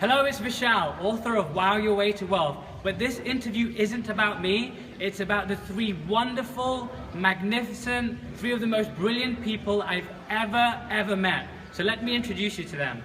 Hello, it's Vishal, author of Wow Your Way to Wealth. But this interview isn't about me, it's about the three wonderful, magnificent, three of the most brilliant people I've ever met. So let me introduce you to them.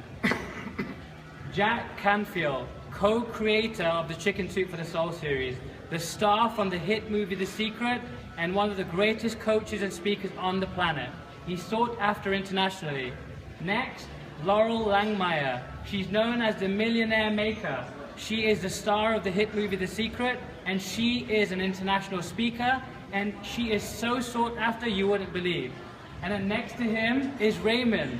Jack Canfield, co-creator of the Chicken Soup for the Soul series, the star from the hit movie The Secret, and one of the greatest coaches and speakers on the planet. He's sought after internationally. Next, Loral Langemeier. She's known as the Millionaire Maker. She is the star of the hit movie The Secret, and she is an international speaker, and she is so sought after you wouldn't believe. And then next to him is Raymond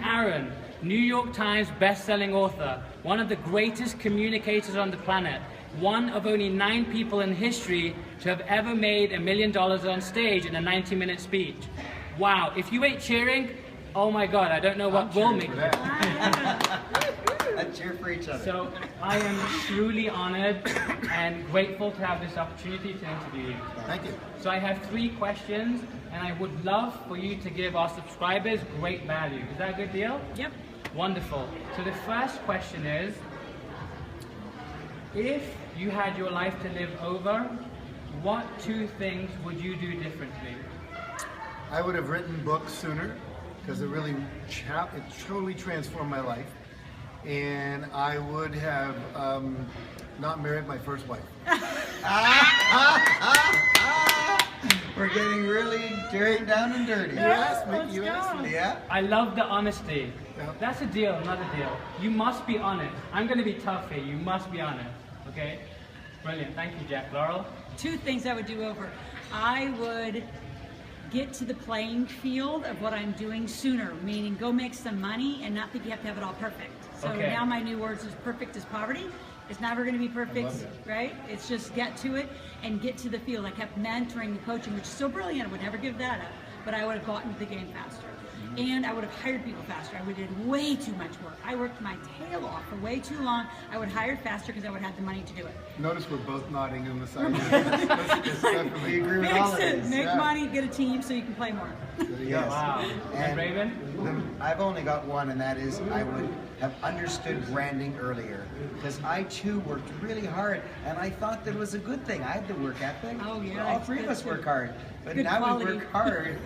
Aaron, New York Times best-selling author, one of the greatest communicators on the planet, one of only 9 people in history to have ever made $1 million on stage in a 90-minute speech. Wow, if you ain't cheering, oh my God, I don't know what will make you. Let's cheer for each other. So I am truly honored and grateful to have this opportunity to interview you. Thank you. So I have 3 questions, and I would love for you to give our subscribers great value. Is that a good deal? Yep. Wonderful. So the first question is, if you had your life to live over, what 2 things would you do differently? I would have written books sooner because it truly transformed my life. And I would have not married my first wife. We're getting really down and dirty. You asked me. You asked me. Yeah? I love the honesty. Yeah. That's a deal, not a deal. You must be honest. I'm going to be tough here. You must be honest. Okay? Brilliant. Thank you, Jack. Laurel? 2 things I would do over. I would get to the playing field of what I'm doing sooner, meaning go make some money and not think you have to have it all perfect. So now my new words is perfect is poverty. It's never going to be perfect, right? It's just get to it and get to the field. I kept mentoring and coaching, which is so brilliant. I would never give that up, but I would have gotten to the game faster. And I would have hired people faster. I would have did way too much work. I worked my tail off for way too long. I would hire faster because I would have the money to do it. Notice we're both nodding on the side. We agree with all of this. Make money, get a team so you can play more. Yes. Wow. And Raymond? I've only got one, and that is I would have understood branding earlier, because I too worked really hard, and I thought that it was a good thing. I had the work ethic. Oh yeah. All 3 of us work hard, but Good now quality. we work hard.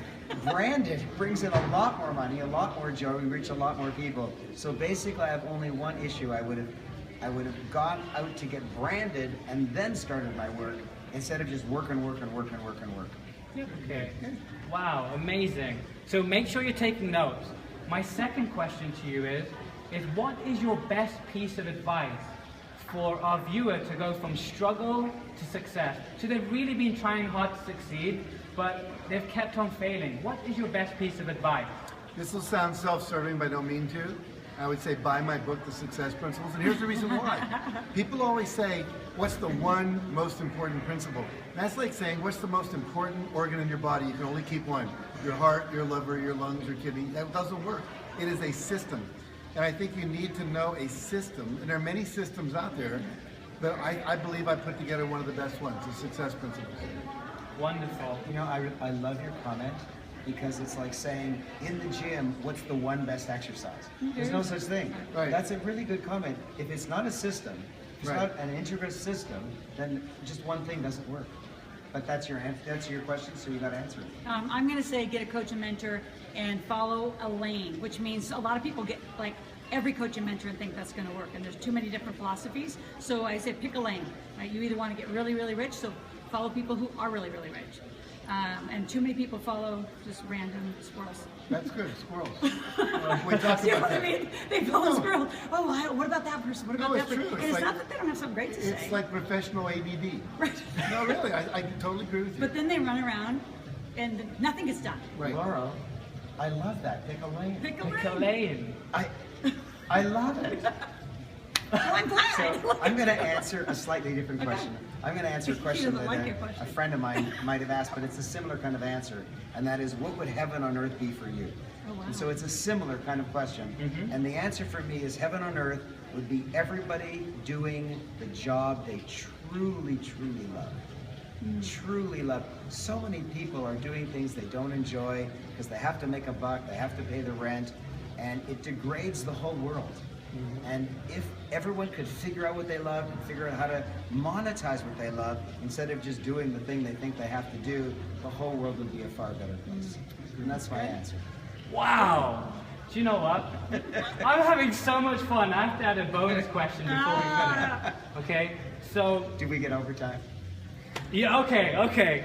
Branded brings in a lot more money, a lot more joy. We reach a lot more people. So basically, I have only one issue. I would have gone out to get branded and then started my work instead of just work. Okay. Wow, amazing. So make sure you're taking notes. My second question to you is what is your best piece of advice for our viewer to go from struggle to success? So they've really been trying hard to succeed, but they've kept on failing. What is your best piece of advice? This will sound self-serving, but I don't mean to. I would say buy my book, The Success Principles, and here's the reason why. People always say, what's the one most important principle? And that's like saying, what's the most important organ in your body? You can only keep one. Your heart, your liver, your lungs, your kidney. That doesn't work. It is a system. And I think you need to know a system, and there are many systems out there, but I believe I put together one of the best ones, The Success Principles. Wonderful. You know, I love your comment, because it's like saying, in the gym, what's the one best exercise? There's no such thing. Right. That's a really good comment. If it's not a system, if it's Right. not an integral system, then just one thing doesn't work. But that's your question, so you got to answer it. I'm going to say get a coach and mentor and follow a lane, which means a lot of people get like every coach and mentor and think that's going to work, and there's too many different philosophies. So I say pick a lane. Right? You either want to get really, really rich, so follow people who are really, really rich. And too many people follow just random squirrels. That's good, squirrels. We talked See about what I that. mean? They follow squirrels. Oh, what about that person? What about No, that it's person? true. And It's it's like- not that they don't have something great to say. It's like professional ADD. Right. No, really, I totally agree with you. But then they run around and nothing gets done. Right. Laura, I love that. Pick a lane. Pick a Pick a lane. lane. I love it. Oh, I'm glad. So I'm going to answer a slightly different Okay. question. I'm going to answer a He question doesn't that like your question. a friend of mine might have asked, but it's a similar kind of answer, and that is, what would heaven on earth be for you? Oh, wow. And so it's a similar kind of question, and the answer for me is heaven on earth would be everybody doing the job they truly, truly love. Truly love. So many people are doing things they don't enjoy because they have to make a buck, they have to pay the rent, and it degrades the whole world. And if everyone could figure out what they love and figure out how to monetize what they love instead of just doing the thing they think they have to do, the whole world would be a far better place. And that's my answer. Wow. Do you know what? I'm having so much fun. I have to add a bonus question before we finish. Okay? So... Do we get overtime? Yeah, okay.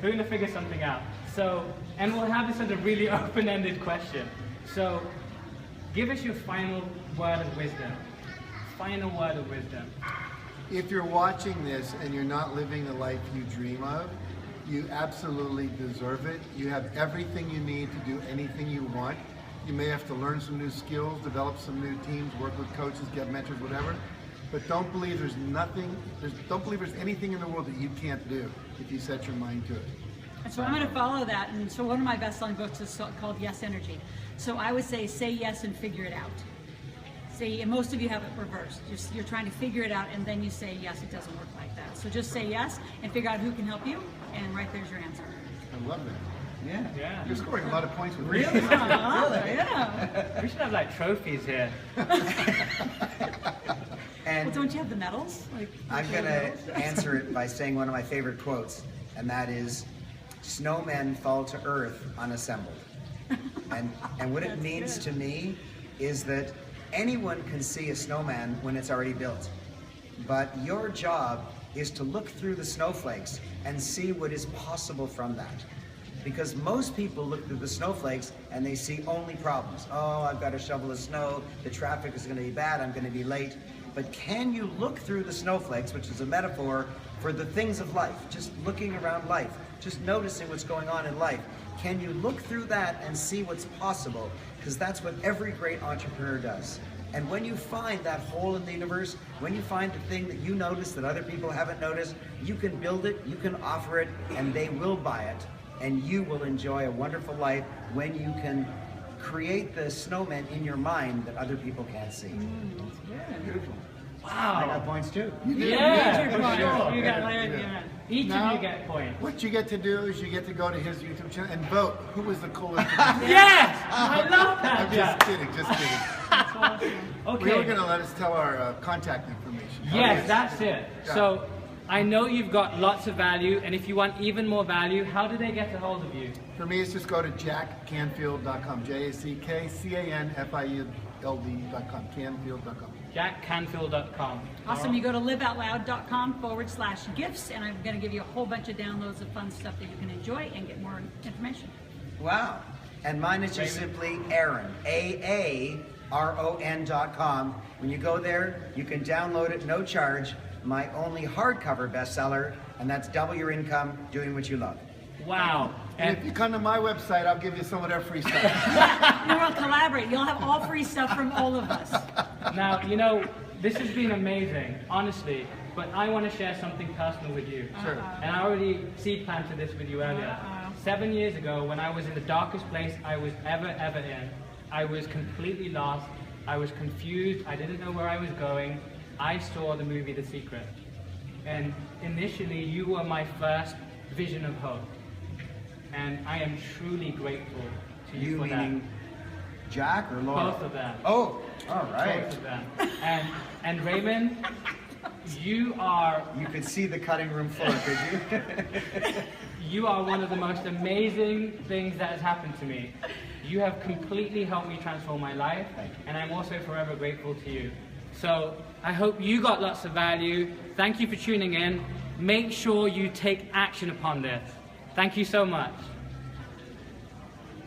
We're going to figure something out. So, and we'll have this as a really open-ended question. So, give us your final word of wisdom. Final word of wisdom. If you're watching this and you're not living the life you dream of, you absolutely deserve it. You have everything you need to do anything you want. You may have to learn some new skills, develop some new teams, work with coaches, get mentors, whatever. But don't believe don't believe there's anything in the world that you can't do if you set your mind to it. So I'm going to follow that. And so one of my best-selling books is called Yes Energy. So I would say yes and figure it out. See, and most of you have it reversed. You're trying to figure it out and then you say yes. It doesn't work like that. So just say yes and figure out who can help you, and right there's your answer. I love that. Yeah. You're scoring a lot of points with Really? this. Yeah. We should have like trophies here. And Well, don't you have the medals? Like, I'm going to answer it by saying one of my favorite quotes, and that is, snowmen fall to earth unassembled. And what it means to me is that anyone can see a snowman when it's already built. But your job is to look through the snowflakes and see what is possible from that. Because most people look through the snowflakes and they see only problems. Oh, I've got to shovel the snow, the traffic is going to be bad, I'm going to be late. But can you look through the snowflakes, which is a metaphor for the things of life, just looking around life, just noticing what's going on in life? Can you look through that and see what's possible? Because that's what every great entrepreneur does. And when you find that hole in the universe, when you find the thing that you notice that other people haven't noticed, you can build it, you can offer it, and they will buy it. And you will enjoy a wonderful life when you can create the snowman in your mind that other people can't see. Beautiful. I got Wow. points too. Yeah, for You sure. got it. Each Now- of you get points. What you get to do is you get to go to his YouTube channel and vote who was the coolest. Yes! I love that, I'm Jack. just kidding, just kidding. That's awesome. We were Okay. going to let us tell our contact information. Yes, that's it. Yeah. So, I know you've got lots of value, and if you want even more value, how do they get a hold of you? For me, it's just go to jackcanfield.com. JackCanfield.com. Canfield.com. JackCanfield.com. Awesome. You go to liveoutloud.com/gifts, and I'm going to give you a whole bunch of downloads of fun stuff that you can enjoy and get more information. Wow. And mine is just simply Aaron, AARON.com. When you go there, you can download it, no charge. My only hardcover bestseller, and that's Double Your Income, Doing What You Love. Wow. And And if you come to my website, I'll give you some of their free stuff. You'll collaborate. You'll have all free stuff from all of us. now, you know, this has been amazing, honestly, but I want to share something personal with you. Sure. And I already seed planted this with you earlier. 7 years ago, when I was in the darkest place I was ever in, I was completely lost, I was confused, I didn't know where I was going. I saw the movie The Secret. And initially, you were my first vision of hope. And I am truly grateful to you You for meaning Jack or Laura? Both of them. Oh, all that. right. Both of them. And Raymond, you are You could see the cutting room floor, could you? You are one of the most amazing things that has happened to me. You have completely helped me transform my life, and I'm also forever grateful to you. So I hope you got lots of value. Thank you for tuning in. Make sure you take action upon this. Thank you so much.